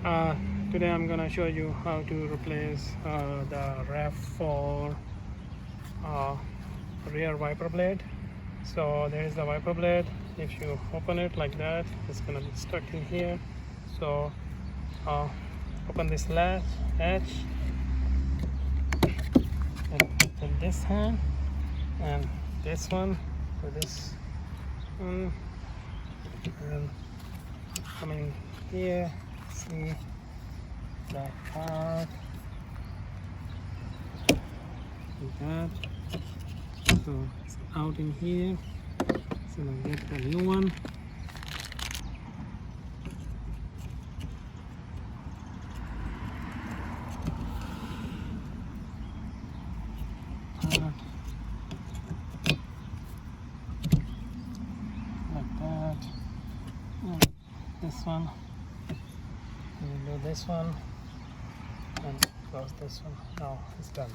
Today I'm gonna show you how to replace the Rav4 rear wiper blade. So there is the wiper blade. If you open it like that, it's gonna be stuck in here. So open this latch and put this hand and this one to this one, and coming here, see that part like that. So it's out in here, so I'll get the new one. Like that. And this one, we'll do this one and close this one. Now it's done.